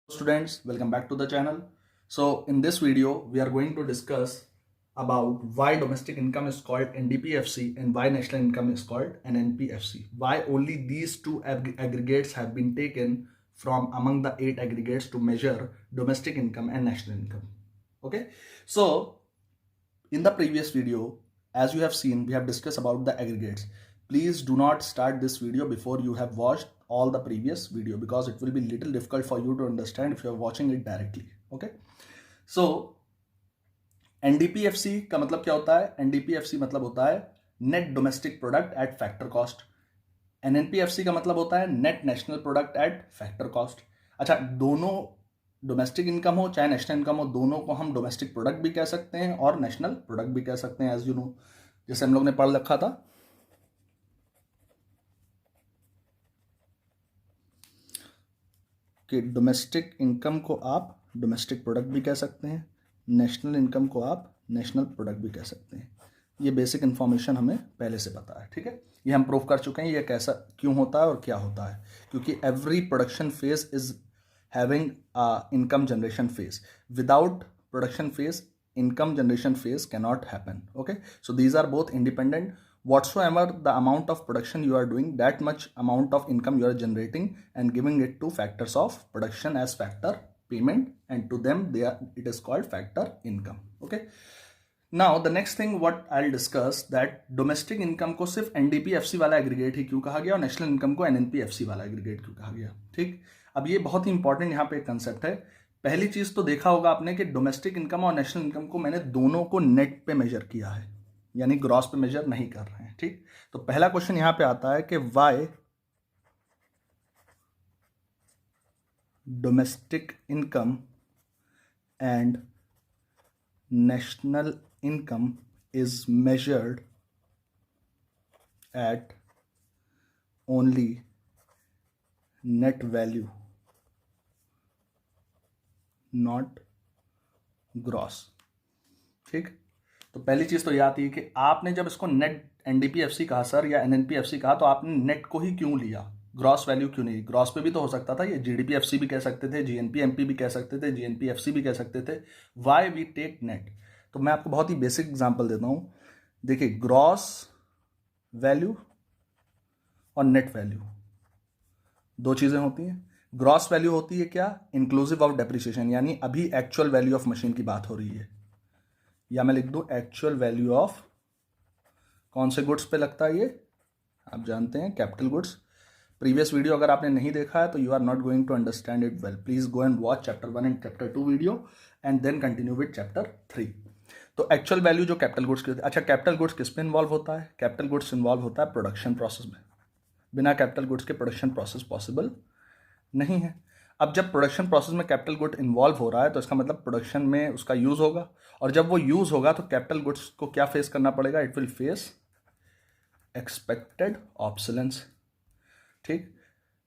Students, welcome back to the channel. So in this video we are going to discuss about why domestic income is called NDPFC and why national income is called NNPFC. Why only these two aggregates have been taken from among the 8 aggregates to measure domestic income and national income. Okay, so in the previous video, as you have seen, we have discussed about the aggregates. Please do not start this video before you have watched all the previous video because it will be little difficult for you to understand if you are watching it directly. Okay, so NDPFC का मतलब क्या होता है? NDPFC मतलब होता है net domestic product at factor cost. NNPFC का मतलब होता है net national product at factor cost. अच्छा, दोनों डोमेस्टिक इनकम हो चाहे नेशनल इनकम हो, दोनों को हम डोमेस्टिक प्रोडक्ट भी कह सकते हैं और नेशनल प्रोडक्ट भी कह सकते हैं. एज यू नो, जैसे हम लोग ने पढ़ रखा था कि डोमेस्टिक इनकम को आप डोमेस्टिक प्रोडक्ट भी कह सकते हैं, नेशनल इनकम को आप नेशनल प्रोडक्ट भी कह सकते हैं. ये बेसिक इन्फॉर्मेशन हमें पहले से पता है. ठीक है, ये हम प्रूव कर चुके हैं ये कैसा क्यों होता है और क्या होता है. क्योंकि every production phase is having income generation phase. Without production phase income generation phase cannot happen. Okay, so these are both independent. Whatsoever the amount of production you are doing, that much amount of income you are generating and giving it to factors of production as factor payment, and to them it is called factor income. Okay, now the next thing what I'll discuss, that domestic income को सिर्फ NDPFC वाला aggregate ही क्यों कहा गया और national income को NNPFC वाला aggregate क्यों कहा गया. ठीक, अब ये बहुत ही इंपॉर्टेंट यहाँ पे एक कंसेप्ट है. पहली चीज तो देखा होगा आपने कि डोमेस्टिक इनकम और नेशनल इनकम को मैंने दोनों को नेट पे मेजर किया है, यानी ग्रॉस पे मेजर नहीं कर रहे हैं. ठीक, तो पहला क्वेश्चन यहां पे आता है कि why domestic income and national income is measured eight only net value, not gross. ठीक, तो पहली चीज तो ये आती है कि आपने जब इसको नेट एनडीपीएफसी कहा सर या एनएनपीएफसी कहा, तो आपने नेट को ही क्यों लिया, ग्रॉस वैल्यू क्यों नहीं? ग्रॉस पे भी तो हो सकता था, ये जीडीपीएफसी भी कह सकते थे, जीएनपीएमपी भी कह सकते थे, जीएनपीएफसी भी कह सकते थे. Why we take net? तो मैं आपको बहुत ही बेसिक एग्जांपल देता हूं. देखिए, ग्रॉस वैल्यू और नेट वैल्यू दो चीजें होती हैं. ग्रॉस वैल्यू होती है क्या? इंक्लूसिव ऑफ डेप्रिसिएशन, यानी अभी एक्चुअल वैल्यू ऑफ मशीन की बात हो रही है, या मैं लिख दूं एक्चुअल वैल्यू ऑफ कौन से गुड्स पे लगता है ये आप जानते हैं, कैपिटल गुड्स. प्रीवियस वीडियो अगर आपने नहीं देखा है तो you are not going to understand it well. Please go and watch chapter 1 and chapter 2 video and then continue with chapter 3. तो एक्चुअल वैल्यू जो कैपिटल गुड्स की होती है. अच्छा, कैपिटल गुड्स किस पे इन्वॉल्व होता है? कैपिटल गुड्स इन्वॉल्व होता है प्रोडक्शन प्रोसेस में. बिना कैपिटल गुड्स के प्रोडक्शन प्रोसेस पॉसिबल नहीं है. अब जब प्रोडक्शन प्रोसेस में कैपिटल गुड इन्वॉल्व हो रहा है तो इसका मतलब प्रोडक्शन में उसका यूज होगा, और जब वो यूज होगा तो कैपिटल गुड्स को क्या फेस करना पड़ेगा? It will face expected obsolescence. ठीक,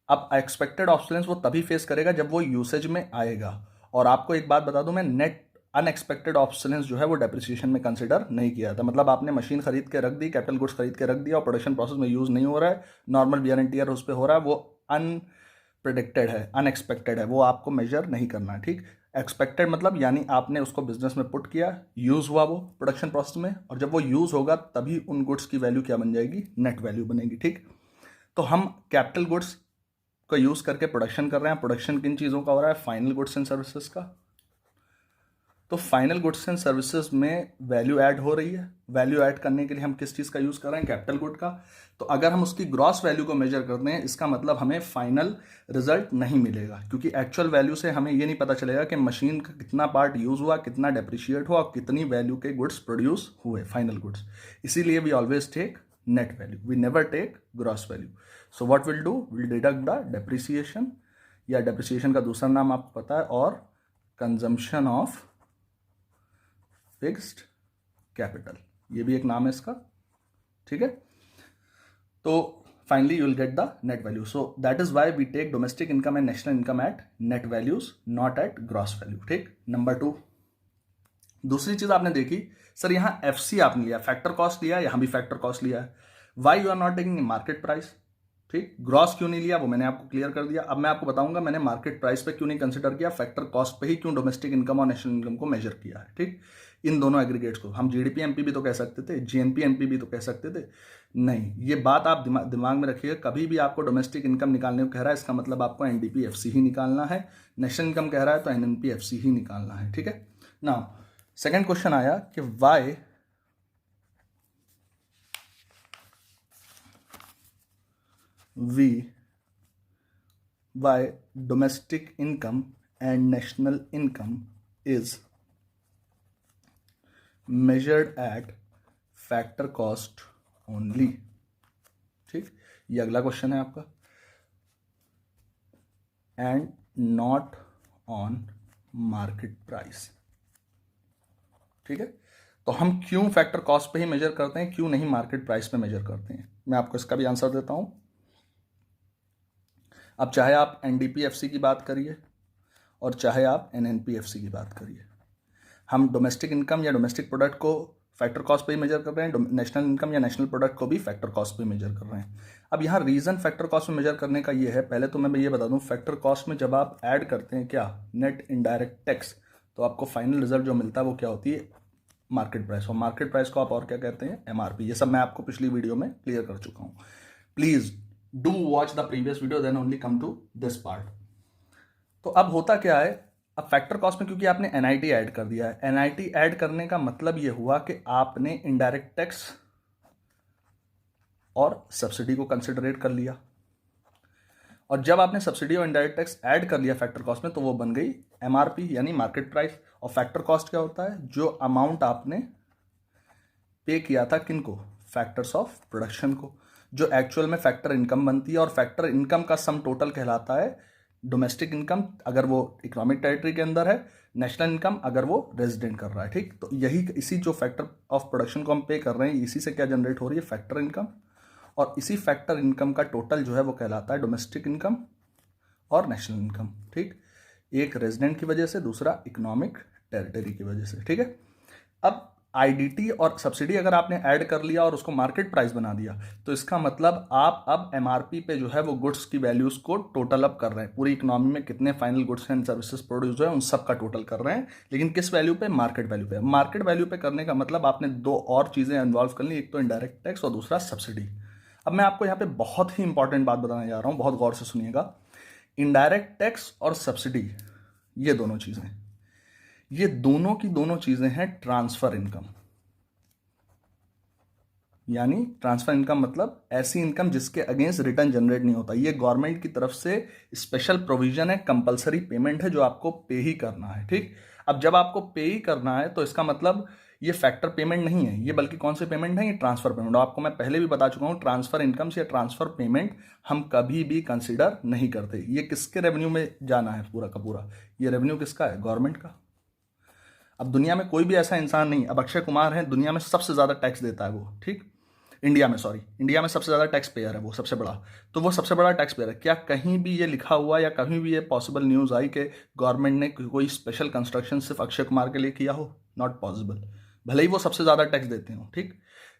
अब एक्सपेक्टेड ऑब्सोलेंस वो तभी फेस करेगा जब वो यूसेज में आएगा. और आपको एक बात बता दूं मैं, नेट अनएक्सपेक्टेड ऑब्सोलेंस जो है वो डेप्रिसिएशन में कंसिडर नहीं किया था. मतलब आपने मशीन खरीद के रख दी, कैपिटल गुड्स खरीद के रख दिया और प्रोडक्शन प्रोसेस में यूज नहीं हो रहा है, नॉर्मल वियर एंड टियर उस पर हो रहा है, वो प्रेडिक्टेड है, अनएक्सपेक्टेड है, वो आपको मेजर नहीं करना है. ठीक, एक्सपेक्टेड मतलब यानी आपने उसको बिजनेस में पुट किया, यूज हुआ वो प्रोडक्शन प्रोसेस में, और जब वो यूज होगा तभी उन गुड्स की वैल्यू क्या बन जाएगी? नेट वैल्यू बनेगी. ठीक, तो हम कैपिटल गुड्स को यूज करके प्रोडक्शन कर रहे हैं. प्रोडक्शन किन चीजों का हो रहा है? फाइनल गुड्स एंड सर्विसेज का. तो फाइनल गुड्स एंड सर्विसेज में वैल्यू ऐड हो रही है. वैल्यू ऐड करने के लिए हम किस चीज का यूज कर रहे हैं? कैपिटल गुड का. तो अगर हम उसकी ग्रॉस वैल्यू को मेजर करते हैं, इसका मतलब हमें फाइनल रिजल्ट नहीं मिलेगा, क्योंकि एक्चुअल वैल्यू से हमें ये नहीं पता चलेगा कि मशीन का कितना पार्ट यूज हुआ, कितना डेप्रिशिएट हुआ और कितनी वैल्यू के गुड्स प्रोड्यूस हुए, फाइनल गुड्स. इसीलिए we always take net value, we never take gross value. So what will do, will deduct the depreciation, या डेप्रिसिएशन का दूसरा नाम आपको पता है, और कंजम्पशन ऑफ फिक्स्ड कैपिटल, ये भी एक नाम है इसका. ठीक है, तो finally you will get the net value. So that is why we take domestic income and national income at net values, not at gross value. ठीक, नंबर 2. दूसरी चीज आपने देखी, सर यहां एफसी आपने लिया, फैक्टर कॉस्ट लिया, यहां भी फैक्टर कॉस्ट लिया है. Why you are not taking market price? ठीक, ग्रॉस क्यों नहीं लिया वो मैंने आपको क्लियर कर दिया। अब मैं आपको बताऊंगा मैंने मार्केट प्राइस पे क्यों नहीं कंसिडर किया, फैक्टर कॉस्ट पे ही क्यों डोमेस्टिक इनकम और नेशनल इनकम को मेजर किया है। ठीक, इन दोनों एग्रीगेट्स को हम जीडीपी एमपी भी तो कह सकते थे, जीएनपी एनपी भी तो कह सकते थे। नहीं, ये बात आप दिमाग में रखिएगा, कभी भी आपको डोमेस्टिक इनकम निकालने को कह रहा है इसका मतलब आपको एनडीपीएफसी ही निकालना है, नेशनल इनकम कह रहा है तो एनएनपीएफसी ही निकालना है। ठीक है ना। सेकेंड क्वेश्चन आया कि Y why domestic income and national income is measured at factor cost only। ठीक, ये अगला क्वेश्चन है आपका, and not on market price. ठीक है, तो हम क्यों फैक्टर कॉस्ट पे ही मेजर करते हैं, क्यों नहीं मार्केट प्राइस पे मेजर करते हैं, मैं आपको इसका भी आंसर देता हूं। अब चाहे आप एनडीपीएफसी की बात करिए और चाहे आप एनएनपीएफसी की बात करिए, हम डोमेस्टिक इनकम या डोमेस्टिक प्रोडक्ट को फैक्टर कॉस्ट पे ही मेजर कर रहे हैं, नेशनल इनकम या नेशनल प्रोडक्ट को भी फैक्टर कॉस्ट पे मेजर कर रहे हैं। अब यहाँ रीज़न फैक्टर कॉस्ट में मेजर करने का ये है, पहले तो मैं ये बता दूँ, फैक्टर कॉस्ट में जब आप ऐड करते हैं क्या, नेट इनडायरेक्ट टैक्स, तो आपको फाइनल रिजल्ट जो मिलता है वो क्या होती है, मार्केट प्राइस। और मार्केट प्राइस को आप और क्या कहते हैं, एमआरपी। ये सब मैं आपको पिछली वीडियो में क्लियर कर चुका हूँ। Please do watch the previous video then only come to this part. तो अब होता क्या है, अब फैक्टर कॉस्ट में क्योंकि आपने एनआईटी ऐड कर दिया है, एनआईटी ऐड करने का मतलब ये हुआ कि आपने इनडायरेक्ट टैक्स और सब्सिडी को कंसिडरेट कर लिया, और जब आपने सब्सिडी और इनडायरेक्ट टैक्स ऐड कर लिया फैक्टर कॉस्ट में तो वो बन गई एमआरपी यानी मार्केट प्राइस। और फैक्टर कॉस्ट क्या होता है, जो अमाउंट आपने पे किया था किनको, फैक्टर्स ऑफ प्रोडक्शन को, जो एक्चुअल में फैक्टर इनकम बनती है। और फैक्टर इनकम का सम टोटल कहलाता है डोमेस्टिक इनकम अगर वो इकोनॉमिक टेरिटरी के अंदर है, नेशनल इनकम अगर वो रेजिडेंट कर रहा है। ठीक, तो यही इसी जो फैक्टर ऑफ प्रोडक्शन को हम पे कर रहे हैं, इसी से क्या जनरेट हो रही है, फैक्टर इनकम। और इसी फैक्टर इनकम का टोटल जो है वो कहलाता है डोमेस्टिक इनकम और नेशनल इनकम। ठीक, एक रेजिडेंट की वजह से, दूसरा इकोनॉमिक टेरिटरी की वजह से। ठीक है, अब आईडीटी और सब्सिडी अगर आपने ऐड कर लिया और उसको मार्केट प्राइस बना दिया तो इसका मतलब आप अब एमआरपी पे जो है वो गुड्स की वैल्यूज को टोटल अप कर रहे हैं, पूरी इकोनॉमी में कितने final goods and services produce है उन सब का टोटल कर रहे हैं, लेकिन किस वैल्यू पे, मार्केट वैल्यू पे। मार्केट वैल्यू पे करने का मतलब आपने दो और चीजें इन्वॉल्व कर ली, एक तो इनडायरेक्ट टैक्स और दूसरा सब्सिडी। अब मैं आपको यहाँ पे बहुत ही इंपॉर्टेंट बात बताने जा रहा हूँ, बहुत गौर से सुनिएगा। इनडायरेक्ट टैक्स और सब्सिडी ये दोनों चीजें, ये दोनों की दोनों चीजें हैं ट्रांसफर इनकम। यानी ट्रांसफर इनकम मतलब ऐसी इनकम जिसके अगेंस्ट रिटर्न जनरेट नहीं होता। ये गवर्नमेंट की तरफ से स्पेशल प्रोविजन है, कंपलसरी पेमेंट है जो आपको पे ही करना है। ठीक, अब जब आपको पे ही करना है तो इसका मतलब ये फैक्टर पेमेंट नहीं है, ये बल्कि कौन से पेमेंट है, ये ट्रांसफर पेमेंट। आपको मैं पहले भी बता चुका हूं, ट्रांसफर इनकम से ट्रांसफर पेमेंट हम कभी भी कंसिडर नहीं करते। ये किसके रेवेन्यू में जाना है पूरा का पूरा, ये रेवेन्यू किसका है, गवर्नमेंट का। अब दुनिया में कोई भी ऐसा इंसान नहीं, अब अक्षय कुमार है, दुनिया में सबसे ज्यादा टैक्स देता है वो, ठीक, इंडिया में सबसे ज़्यादा टैक्स पेयर है वो, सबसे बड़ा, तो वो सबसे बड़ा टैक्स पेयर है। क्या कहीं भी ये लिखा हुआ या कहीं भी ये पॉसिबल न्यूज़ आई कि गवर्नमेंट ने कोई स्पेशल कंस्ट्रक्शन सिर्फ अक्षय कुमार के लिए किया हो, नॉट पॉसिबल। भले ही वो सबसे ज़्यादा टैक्स देते हो, ठीक,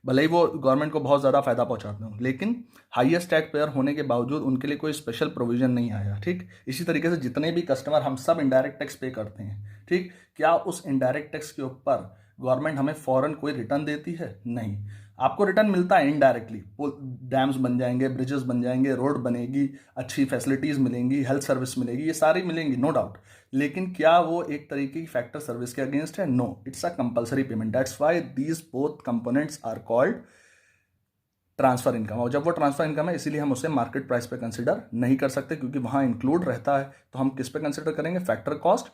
भले ही वो गवर्नमेंट को बहुत ज़्यादा फायदा पहुंचाते हो, लेकिन हाईएस्ट टैक्स पेयर होने के बावजूद उनके लिए कोई स्पेशल प्रोविजन नहीं आया। ठीक, इसी तरीके से जितने भी कस्टमर, हम सब इनडायरेक्ट टैक्स पे करते हैं। ठीक, क्या उस इनडायरेक्ट टैक्स के ऊपर गवर्नमेंट हमें फॉरन कोई रिटर्न देती है? नहीं, आपको रिटर्न मिलता है इनडायरेक्टली। डैम्स बन जाएंगे, ब्रिजेस बन जाएंगे, रोड बनेगी, अच्छी फैसिलिटीज मिलेंगी, हेल्थ सर्विस मिलेगी, ये सारी मिलेंगी, नो डाउट। लेकिन क्या वो एक तरीके की फैक्टर सर्विस के अगेंस्ट है? No, it's a compulsory payment. That's why these both components are called transfer income. और जब वो ट्रांसफर इनकम है इसीलिए हम उसे मार्केट प्राइस पे कंसिडर नहीं कर सकते, क्योंकि वहां इंक्लूड रहता है। तो हम किस पे कंसिडर करेंगे, फैक्टर कॉस्ट,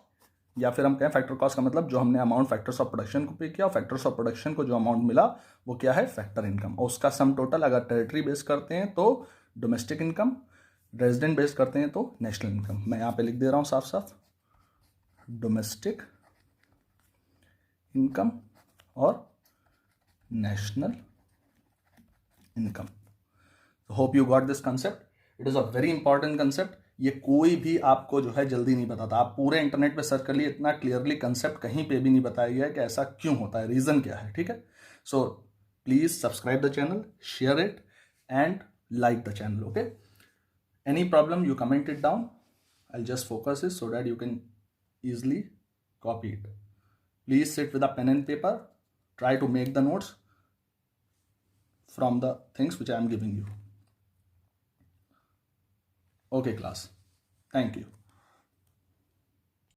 या फिर हम कहें फैक्टर कॉस्ट का मतलब जो हमने अमाउंट फैक्टर्स ऑफ प्रोडक्शन को पे किया, और फैक्टर्स ऑफ प्रोडक्शन को जो अमाउंट मिला वो क्या है, फैक्टर इनकम। और उसका सम टोटल अगर टेरिटरी बेस करते हैं तो डोमेस्टिक इनकम, रेजिडेंट बेस करते हैं तो नेशनल इनकम। मैं यहाँ पे लिख दे रहा हूँ साफ साफ, डोमेस्टिक इनकम और national income. Hope you got this concept. It is a very important concept. ये कोई भी आपको जो है जल्दी नहीं बताता। आप पूरे इंटरनेट पे सर्च कर लिए, इतना क्लियरली कंसेप्ट कहीं पे भी नहीं बताया गया है कि ऐसा क्यों होता है, रीजन क्या है। ठीक है, so please subscribe the channel, share it and like the channel. Okay. Any problem, you comment it down. I'll just focus it so that you can easily copy it. Please sit with a pen and paper. Try to make the notes from the things which I am giving you. Okay class, thank you.